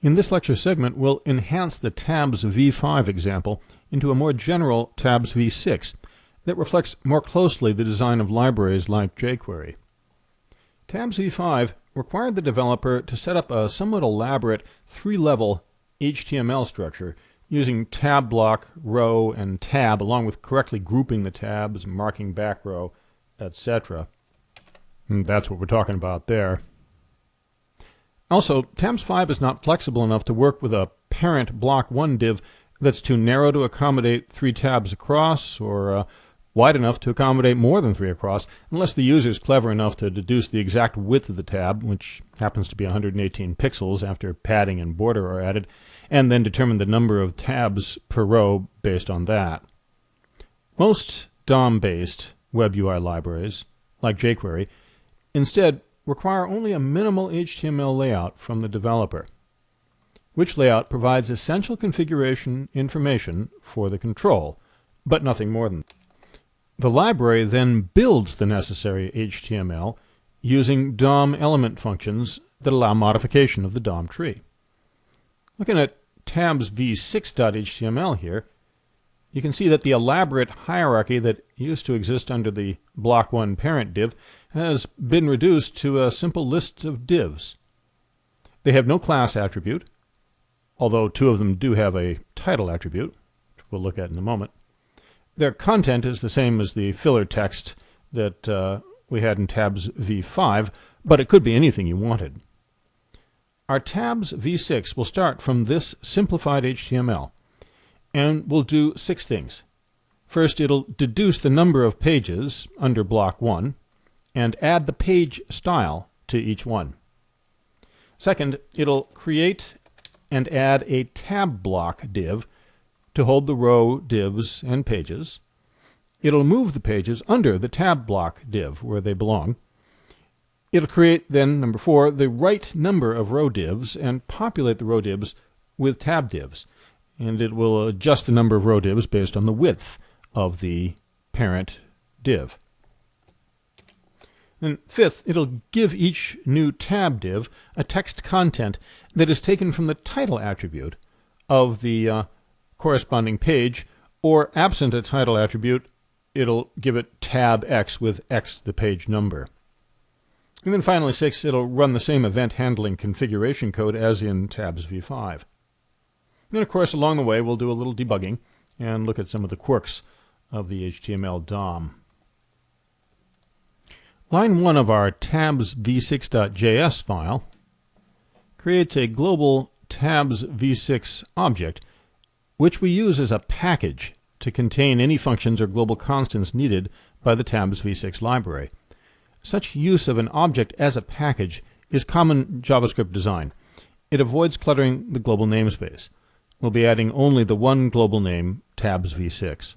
In this lecture segment, we'll enhance the tabs v5 example into a more general tabs v6 that reflects more closely the design of libraries like jQuery. Tabs v5 required the developer to set up a somewhat elaborate three-level HTML structure using tab block, row, and tab, along with correctly grouping the tabs, marking back row, etc. And that's what we're talking about there. Also, tabs 5 is not flexible enough to work with a parent block 1 div that's too narrow to accommodate 3 tabs across, or wide enough to accommodate more than 3 across, unless the user is clever enough to deduce the exact width of the tab, which happens to be 118 pixels after padding and border are added, and then determine the number of tabs per row based on that. Most DOM-based WebUI libraries, like jQuery, instead require only a minimal HTML layout from the developer, which layout provides essential configuration information for the control, but nothing more than that. The library then builds the necessary HTML using DOM element functions that allow modification of the DOM tree. Looking at tabs v6.html here, you can see that the elaborate hierarchy that used to exist under the block 1 parent div has been reduced to a simple list of divs. They have no class attribute, although 2 of them do have a title attribute, which we'll look at in a moment. Their content is the same as the filler text that we had in tabs v5, but it could be anything you wanted. Our tabs v6 will start from this simplified HTML, and we'll do 6 things. First, it'll deduce the number of pages under block 1 and add the page style to each one. Second, it'll create and add a tab block div to hold the row divs and pages. It'll move the pages under the tab block div where they belong. It'll create then, number 4, the right number of row divs and populate the row divs with tab divs. And it will adjust the number of row divs based on the width of the parent div. And fifth, it'll give each new tab div a text content that is taken from the title attribute of the corresponding page, or absent a title attribute, it'll give it tab x with x the page number. And then finally 6, it'll run the same event handling configuration code as in tabs v5. Then, of course, along the way, we'll do a little debugging and look at some of the quirks of the HTML DOM. Line 1 of our tabs v6.js file creates a global tabs v6 object, which we use as a package to contain any functions or global constants needed by the tabs v6 library. Such use of an object as a package is common JavaScript design. It avoids cluttering the global namespace. We'll be adding only the one global name, tabs v6.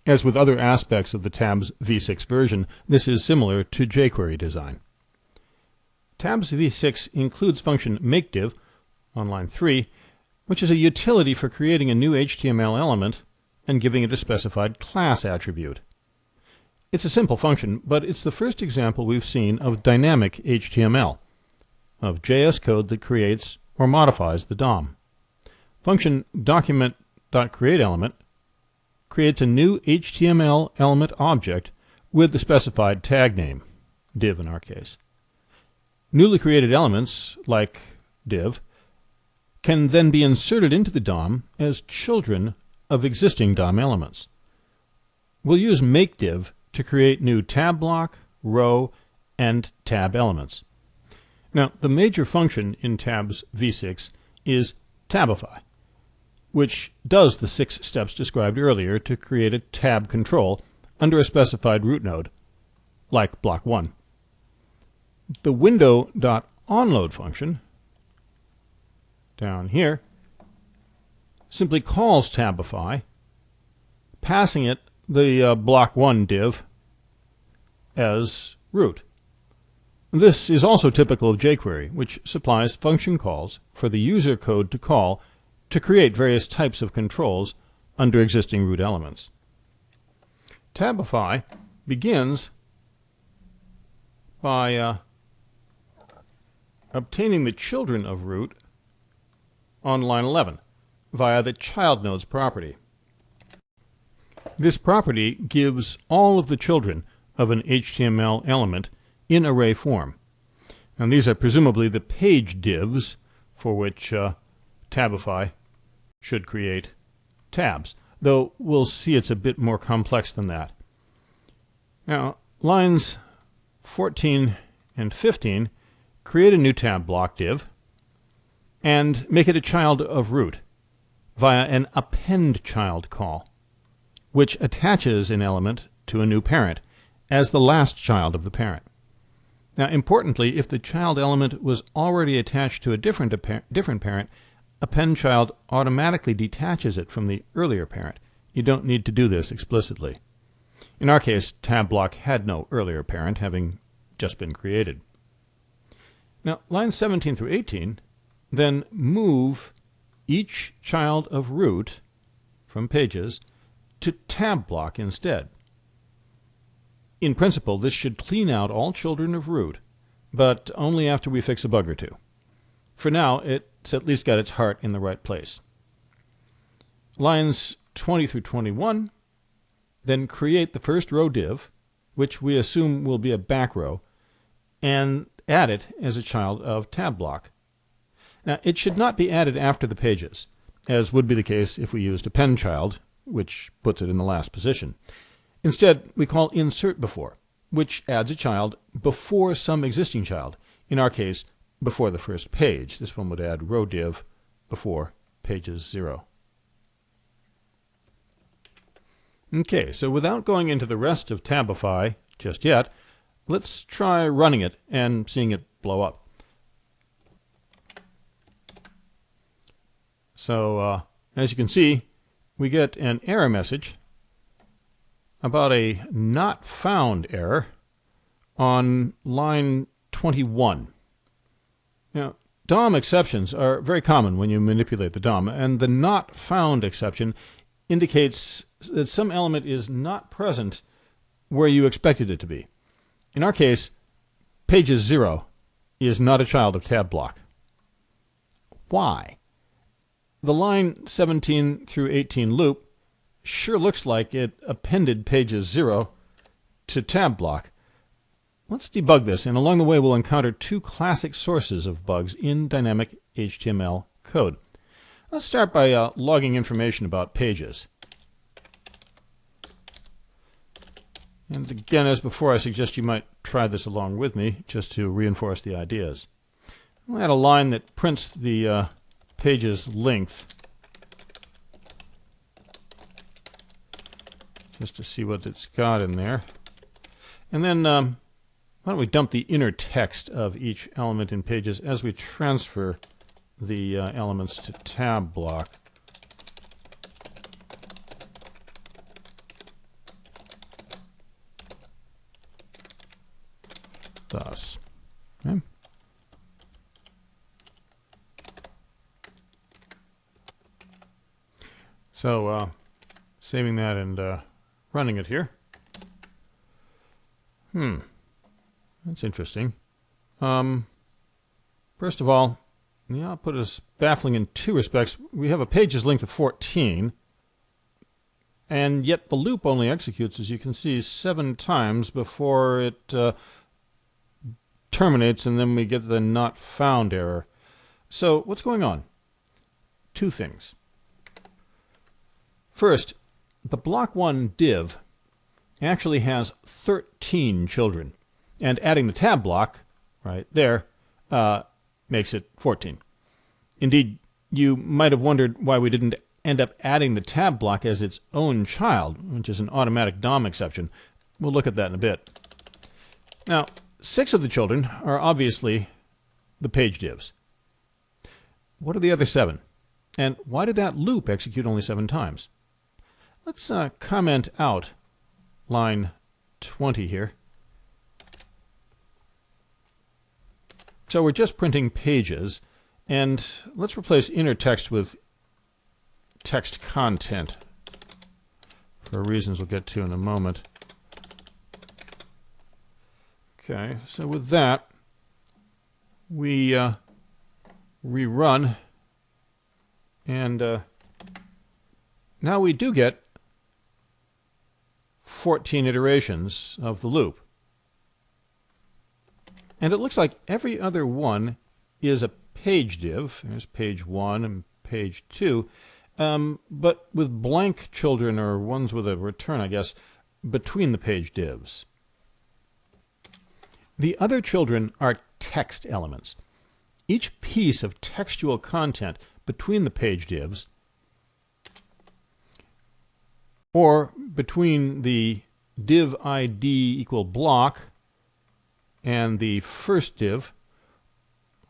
As with other aspects of the tabs v6 version, this is similar to jQuery design. Tabs v6 includes function makeDiv on line 3, which is a utility for creating a new HTML element and giving it a specified class attribute. It's a simple function, but it's the first example we've seen of dynamic HTML, of JS code that creates or modifies the DOM. Function document.createElement creates a new HTML element object with the specified tag name, div in our case. Newly created elements, like div, can then be inserted into the DOM as children of existing DOM elements. We'll use makeDiv to create new tab block, row, and tab elements. Now, the major function in tabs v6 is tabify, which does the 6 steps described earlier to create a tab control under a specified root node, like block 1. The window.onload function, down here, simply calls tabify, passing it the block 1 div as root. This is also typical of jQuery, which supplies function calls for the user code to call to create various types of controls under existing root elements. Tabify begins by obtaining the children of root on line 11 via the child nodes property. This property gives all of the children of an HTML element in array form. And these are presumably the page divs for which Tabify should create tabs, though we'll see it's a bit more complex than that. Now, lines 14 and 15 create a new tab block div and make it a child of root via an append child call, which attaches an element to a new parent as the last child of the parent. Now, importantly, if the child element was already attached to a different parent, append child automatically detaches it from the earlier parent. You don't need to do this explicitly. In our case, tab block had no earlier parent, having just been created. Now, lines 17 through 18 then move each child of root from pages to tab block instead. In principle, this should clean out all children of root, but only after we fix a bug or two. For now, it's at least got its heart in the right place. Lines 20 through 21 then create the first row div, which we assume will be a back row, and add it as a child of tab block. Now, it should not be added after the pages, as would be the case if we used append child, which puts it in the last position. Instead, we call insert before, which adds a child before some existing child, in our case, before the first page. This one would add row div before pages 0. Okay, so without going into the rest of Tabify just yet, let's try running it and seeing it blow up. So, as you can see, we get an error message about a not found error on line 21. Now, DOM exceptions are very common when you manipulate the DOM, and the not found exception indicates that some element is not present where you expected it to be. In our case, pages 0 is not a child of tab block. Why? The line 17 through 18 loop sure looks like it appended pages 0 to tab block. Let's debug this, and along the way we'll encounter two classic sources of bugs in dynamic HTML code. Let's start by logging information about pages. And again, as before, I suggest you might try this along with me just to reinforce the ideas. We'll add a line that prints the page's length just to see what it's got in there. And then why don't we dump the inner text of each element in pages as we transfer the elements to tab block. Thus. Okay. So, saving that and running it here. That's interesting. First of all, the output is baffling in two respects. We have a page's length of 14, and yet the loop only executes, as you can see, 7 times before it terminates, and then we get the not found error. So what's going on? Two things. First, the block1 div actually has 13 children, and adding the tab block right there makes it 14. Indeed, you might have wondered why we didn't end up adding the tab block as its own child, which is an automatic DOM exception. We'll look at that in a bit. Now, 6 of the children are obviously the page divs. What are the other 7? And why did that loop execute only 7 times? Let's comment out line 20 here. So we're just printing pages, and let's replace inner text with text content for reasons we'll get to in a moment. Okay, so with that, we rerun And now we do get 14 iterations of the loop. And it looks like every other one is a page div. There's page 1 and page 2, but with blank children, or ones with a return, I guess, between the page divs. The other children are text elements. Each piece of textual content between the page divs, or between the div ID equal block and the first div,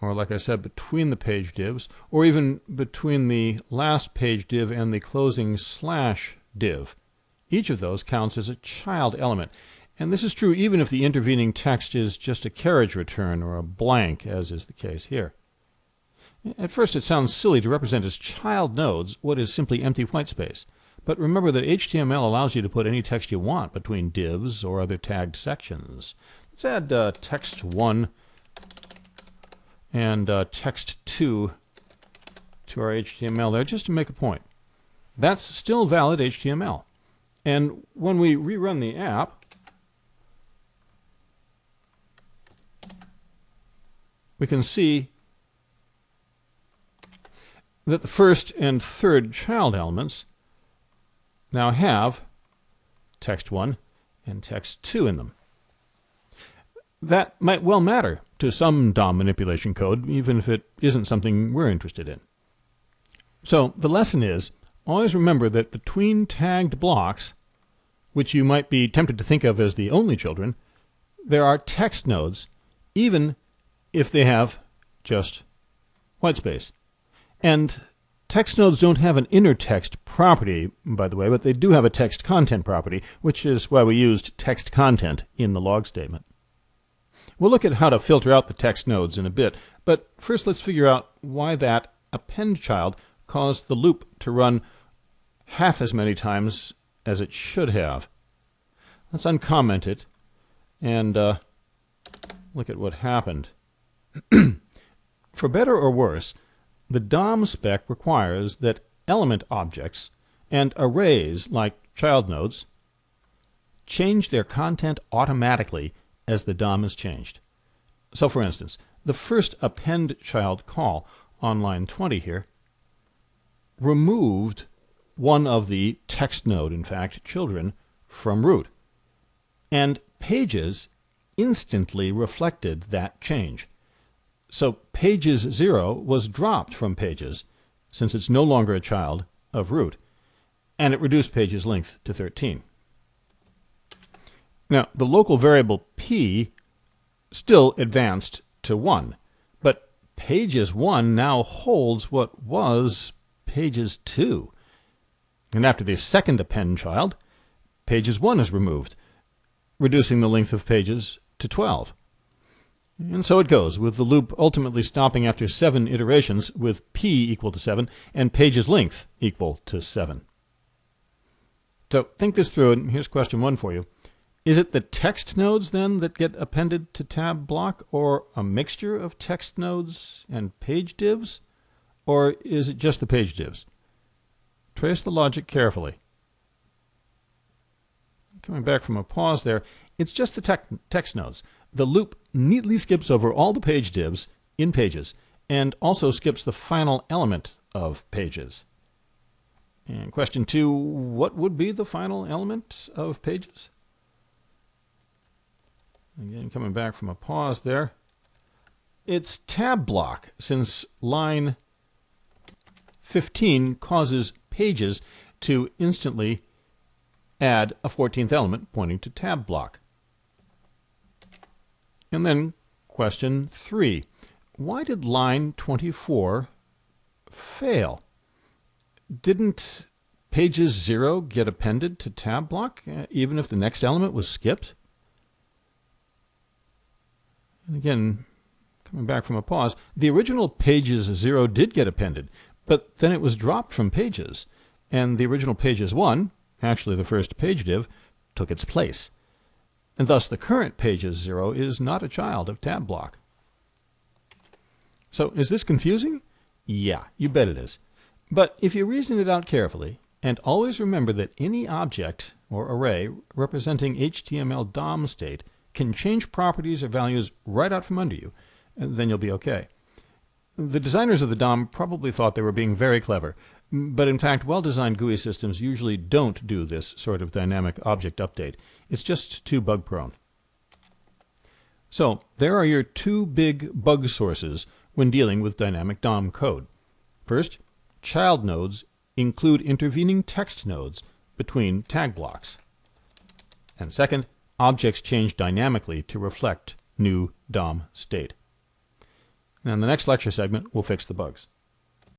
or like I said, between the page divs, or even between the last page div and the closing slash div. Each of those counts as a child element. And this is true even if the intervening text is just a carriage return or a blank, as is the case here. At first it sounds silly to represent as child nodes what is simply empty white space. But remember that HTML allows you to put any text you want between divs or other tagged sections. Let's add text 1 and text 2 to our HTML there, just to make a point. That's still valid HTML. And when we rerun the app, we can see that the first and third child elements now have text 1 and text 2 in them. That might well matter to some DOM manipulation code, even if it isn't something we're interested in. So the lesson is, always remember that between tagged blocks, which you might be tempted to think of as the only children, there are text nodes, even if they have just white space. And text nodes don't have an inner text property, by the way, but they do have a text content property, which is why we used text content in the log statement. We'll look at how to filter out the text nodes in a bit, but first let's figure out why that append child caused the loop to run half as many times as it should have. Let's uncomment it and look at what happened. For better or worse, the DOM spec requires that element objects and arrays like child nodes change their content automatically as the DOM is changed. So for instance, the first append child call on line 20 here removed one of the text node, in fact, children, from root. And pages instantly reflected that change. So pages 0 was dropped from pages, since it's no longer a child of root, and it reduced pages length to 13. Now, the local variable p still advanced to 1, but pages 1 now holds what was pages 2. And after the second append child, pages 1 is removed, reducing the length of pages to 12. And so it goes, with the loop ultimately stopping after 7 iterations with p equal to 7 and pages length equal to 7. So think this through, and here's question 1 for you. Is it the text nodes then that get appended to tab block, or a mixture of text nodes and page divs? Or is it just the page divs? Trace the logic carefully. Coming back from a pause there, it's just the text nodes. The loop neatly skips over all the page divs in pages and also skips the final element of pages. And question 2, what would be the final element of pages? Again, coming back from a pause there, it's tab block, since line 15 causes pages to instantly add a 14th element pointing to tab block. And then question 3, why did line 24 fail? Didn't pages 0 get appended to tab block, even if the next element was skipped? And again, coming back from a pause, the original pages 0 did get appended, but then it was dropped from pages, and the original pages 1, actually the first page div, took its place. And thus the current pages 0 is not a child of tab block. So is this confusing? Yeah, you bet it is. But if you reason it out carefully, and always remember that any object or array representing HTML DOM state can change properties or values right out from under you, then you'll be okay. The designers of the DOM probably thought they were being very clever, but in fact, well-designed GUI systems usually don't do this sort of dynamic object update. It's just too bug-prone. So, there are your two big bug sources when dealing with dynamic DOM code. First, child nodes include intervening text nodes between tag blocks. And second, objects change dynamically to reflect new DOM state. Now in the next lecture segment, we'll fix the bugs.